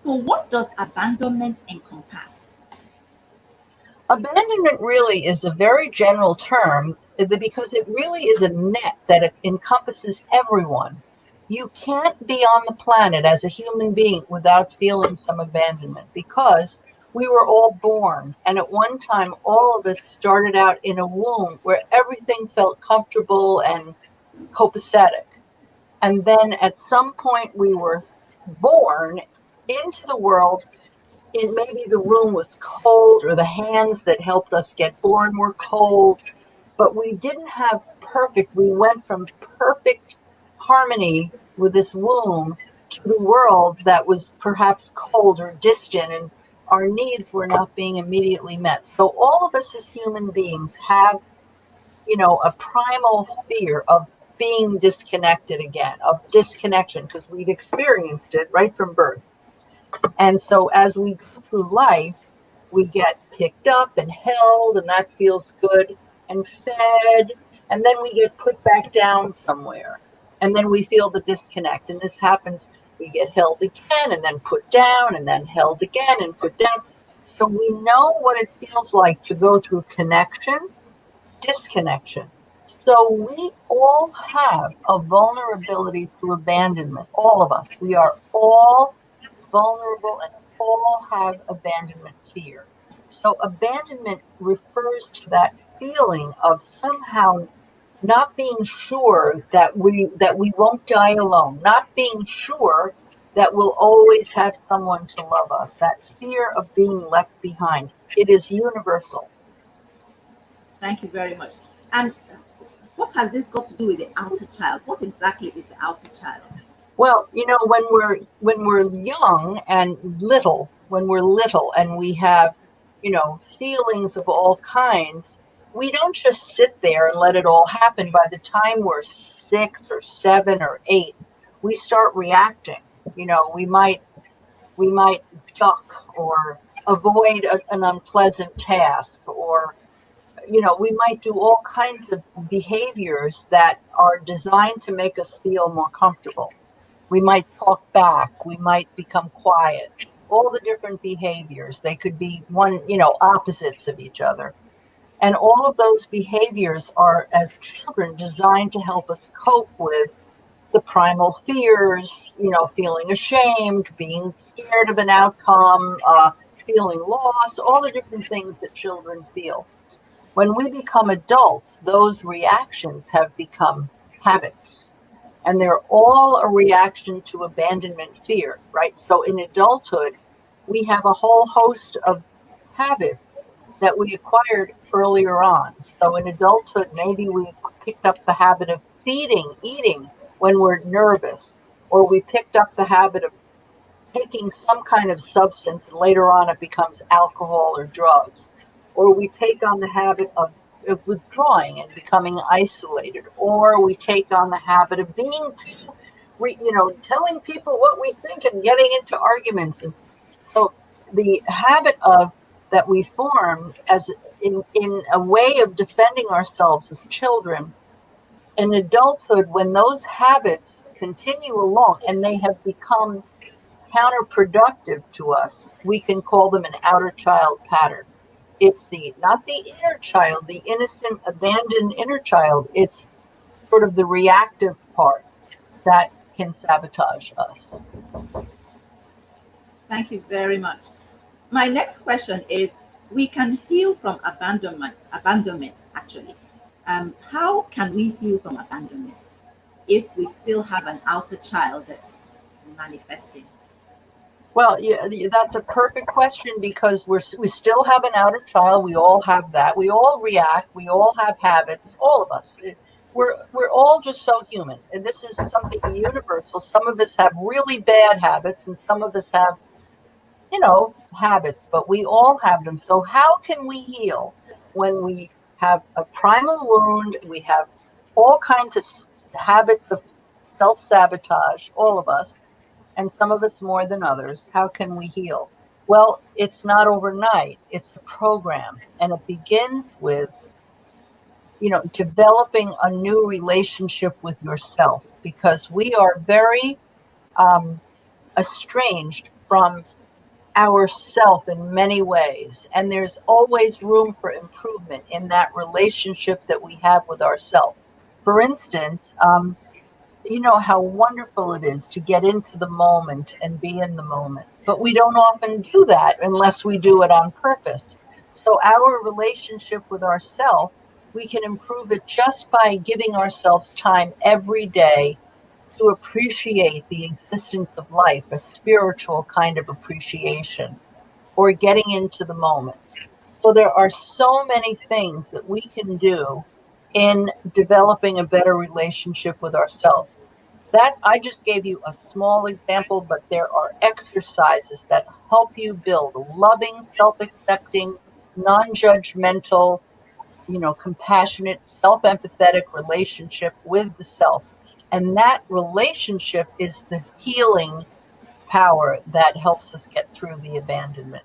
So, what does abandonment encompass? Abandonment really is a very general term because it really is a net that it encompasses everyone. You can't be on the planet as a human being without feeling some abandonment because we were all born, and at one time, all of us started out in a womb where everything felt comfortable and copacetic. And then at some point, we were born into the world. It maybe the room was cold or the hands that helped us get born were cold, but we didn't have perfect. We went from perfect harmony with this womb to the world that was perhaps cold or distant, and our needs were not being immediately met. So all of us as human beings have, a primal fear of being disconnected again, of disconnection, because we've experienced it right from birth. And so as we go through life, we get picked up and held, and that feels good, and fed, and then we get put back down somewhere. And then we feel the disconnect. And this happens, we get held again, and then put down, and then held again, and put down. So we know what it feels like to go through connection, disconnection. So we all have a vulnerability to abandonment, all of us. We are all vulnerable and all have abandonment fear. So abandonment refers to that feeling of somehow not being sure that we won't die alone, not being sure that we'll always have someone to love us, that fear of being left behind. It is universal. Thank you very much. And what has this got to do with the outer child? What exactly is the outer child? Well, when we're young and little, when we're little and we have, feelings of all kinds, we don't just sit there and let it all happen. By the time we're 6 or 7 or 8, we start reacting. We might duck or avoid an unpleasant task, or we might do all kinds of behaviors that are designed to make us feel more comfortable. We might talk back. We might become quiet. All the different behaviors. They could be opposites of each other. And all of those behaviors are, as children, designed to help us cope with the primal fears, feeling ashamed, being scared of an outcome, feeling lost, all the different things that children feel. When we become adults, those reactions have become habits, and they're all a reaction to abandonment fear, right? So in adulthood, we have a whole host of habits that we acquired earlier on. So in adulthood, maybe we picked up the habit of eating when we're nervous, or we picked up the habit of taking some kind of substance, and later on it becomes alcohol or drugs, or we take on the habit of withdrawing and becoming isolated, or we take on the habit of being, telling people what we think and getting into arguments. And so the habit of that we form as in a way of defending ourselves as children in adulthood, when those habits continue along and they have become counterproductive to us, we can call them an outer child pattern. It's the not the inner child, the innocent, abandoned inner child. It's sort of the reactive part that can sabotage us. Thank you very much. My next question is, we can heal from abandonment actually. How can we heal from abandonment if we still have an outer child that's manifesting? Well, yeah, that's a perfect question because we still have an outer child. We all have that. We all react. We all have habits. All of us. We're all just so human, and this is something universal. Some of us have really bad habits, and some of us have, habits, but we all have them. So how can we heal when we have a primal wound? We have all kinds of habits of self-sabotage, all of us, and some of us more than others. How can we heal? Well, it's not overnight. It's a program, and it begins with, developing a new relationship with yourself, because we are very estranged from ourself in many ways, and there's always room for improvement in that relationship that we have with ourself. For instance, you know how wonderful it is to get into the moment and be in the moment, but we don't often do that unless we do it on purpose. So our relationship with ourself, we can improve it just by giving ourselves time every day to appreciate the existence of life, a spiritual kind of appreciation, or getting into the moment. So there are so many things that we can do in developing a better relationship with ourselves. That I just gave you a small example, but there are exercises that help you build a loving, self-accepting, non-judgmental, compassionate, self-empathetic relationship with the self. And that relationship is the healing power that helps us get through the abandonment.